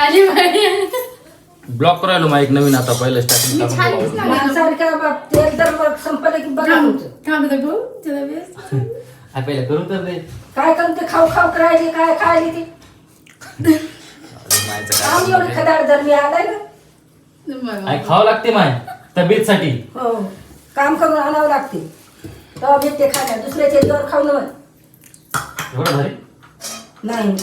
आली बाई. Block करायलो mic नवीन आता पहिलं स्टार्टिंग तेल तर संपलं की बघा तुमचं. थांब भाऊ तुला बेस. पहिलं करून तर दे. काय करून ते खाऊ खाऊ करायली काय खायली ती आम्ही एवढी खदाड जर मी आलाय ना खावं लागते माय तब्येतसाठी. हो काम करून आणावं लागते तेव्हा भेटते खायला दुसऱ्याच्या जीवावर खाऊ नव्हे एवढं भारी नाही.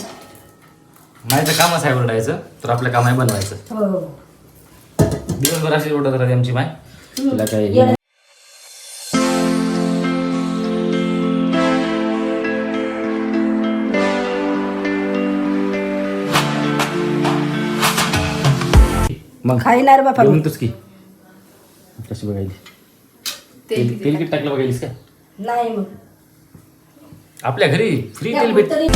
मायचं कामच आहे ओरडायचं तर आपलं काम आहे बनवायचं. हो दिवसभर अशी ओरडत राहते आमची माय. तिला काही ये. मग खाईणार बापा घेऊन तूच की कशी बघायली तेल किती टाकलं बघायलीस का नाही मग आपल्या घरी फ्री तेल भेट. तरी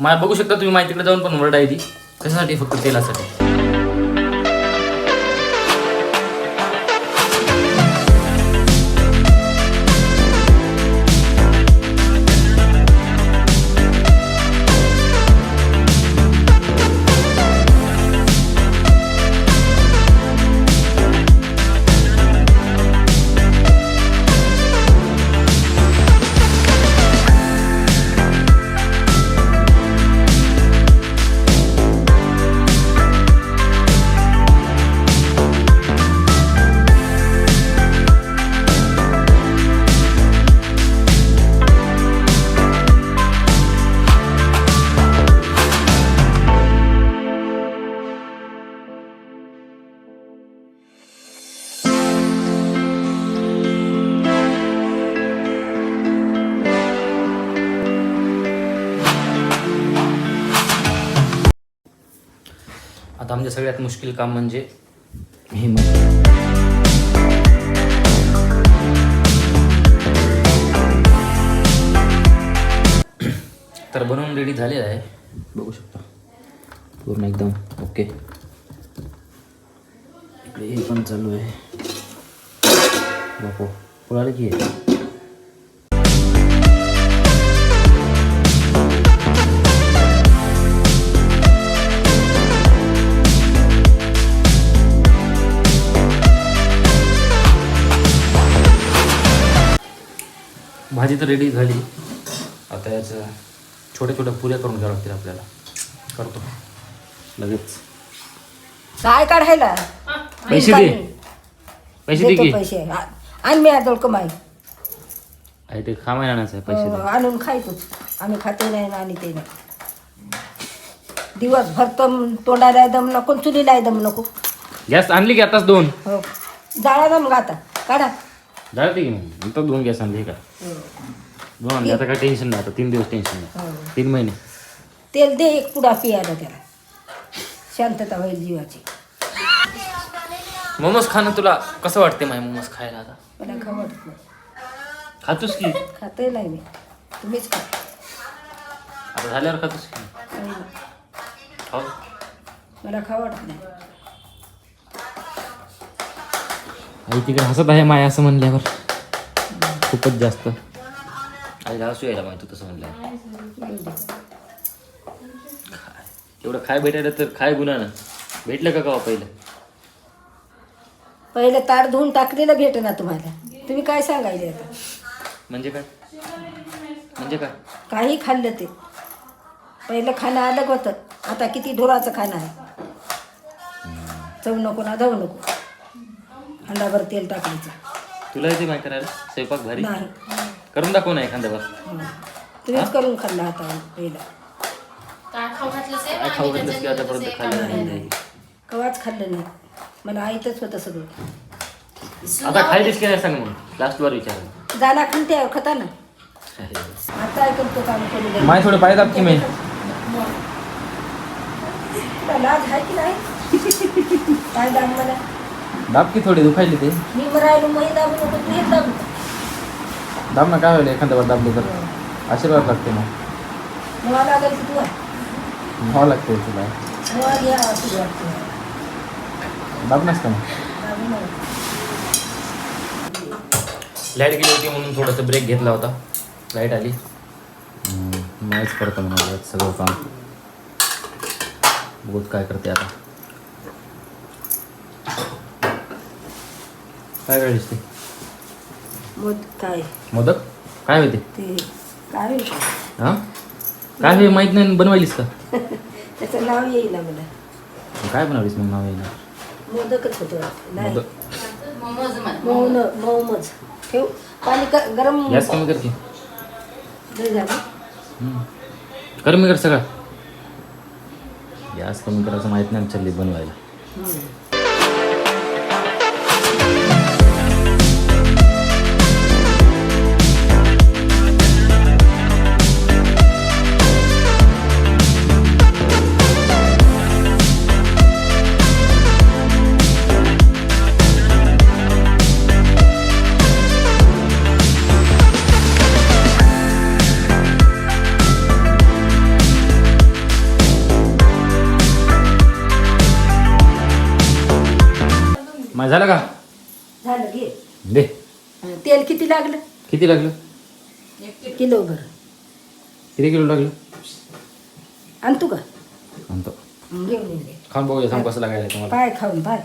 माय बघू शकता तुम्ही माहिती तिकडे जाऊन पण ओरडा आहे ती कशासाठी फक्त तेलासाठी. आता आमच्या सगळ्यात मुश्किल काम म्हणजे हे तर बनवून रेडी झालेलं आहे बघू शकता पूर्ण एकदम ओके. इकडे हे पण चालू आहे बापो पळालं की भाजी तर रेडी झाली. आता याचं छोट्या छोट्या पुऱ्या करून घ्यावं लागतील आपल्याला. करतो लगेच. काय काढायला पैसे दे पैसे दे की पैसे आणि मी आता कमाई आहे ते खामाय आणायचं आहे पैसे दे. आणून खायचोच आम्ही खाते नाही ना आणि ते नाही. दिवसभर तर तोंडाला दम नको चुलीला दम नको. गॅस आणली की आताच 2 हो जाळा ना मग आता काढा जाळते की नाही नंतर 2 गॅस आणले का 2 आणले. आता काय टेन्शन नाही. आता 3 दिवस टेन्शन नाही 3 महिने. तेल दे एक पुडा पियाला त्याला शांतता होईल जीवाची. मोमोज खाणं तुला कसं वाटते माय मोमोज खायला आता. मला खवडत नाही. खातोस की खाते नाही मी तुम्हीच खा. आता झाल्यावर खातोस की खाऊ. मला खवडत नाही. आई तिकडे हसत आहे माय असं म्हणल्यावर खूपच जास्त. आईला हसू यायला माहिती तसं म्हणलं. एवढं खाय भेटायला तर खाय गुन्हा भेटलं का पहिलं. पहिलं ताट धुवून टाकलेलं भेट ना तुम्हाला. तुम्ही काय सांगायले आता. म्हणजे काय म्हणजे काय काही खाल्लं ते पहिलं खाणं अलग होतं. आता किती ढोराचं खाणं आहे. चव नको ना धाव नको. अंडाभर तेल टाकायचं. तुला येते माहिती करायला स्वयंपाक भारी नाही करून दाखव ना एखाद्या बस. तुम्हीच करून खाल्ला आता पहिला. काय खाऊ घातलंस आहे? काय खाऊ घातलंस की आतापर्यंत खाल्लं नाही. कवाच खाल्लं नाही. मला आईतच होतं सगळं. आता खायचीच की नाही सांग मग लास्ट वर विचार. जाना खांते खता ना. आता काय करतो काम करून माय थोडे पाय दाब की मी. लाज आहे की नाही? काय दाब मला दाब की थोडी दुखायली ते. मी मरायलो मही दाबू नको तू हे दाबू. दाब ना काय होईल एखाद्या वर दाबले तर आशीर्वाद लागते मग. मला लागेल की तुला भाव लागते तुला. मला घ्या असं वाटतं. दाब नसतं मग. दाबू नको. लाईट गेली होती म्हणून थोडासा ब्रेक घेतला होता. लाईट आली नाहीच करतो म्हणून सगळं काम. बहुत काय करते आता. काय करायलीस ते मग काय मोदक काय होते ते काय हां काय हे माहीत नाही बनवायलीस का. त्याचं नाव येईल ना मला. काय बनवलीस मग नाव येणार. मोदकच होतं नाही मोदक मोमोज म्हण. मऊ न मऊमच ठेव पाणी गरम गॅस कमी कर की. लय झालं. कमी कर सगळं. गॅस कमी करायचं माहीत नाही चालली बनवायला. माझं झालं का झालं घे. दे. तेल किती लागलं किती लागलं किलोभर किती किलो लागलं आणतो का आणतो. घेऊन ये. खाऊन बघूया सांग कसं लागायला तुम्हाला. पाय खाऊन पाय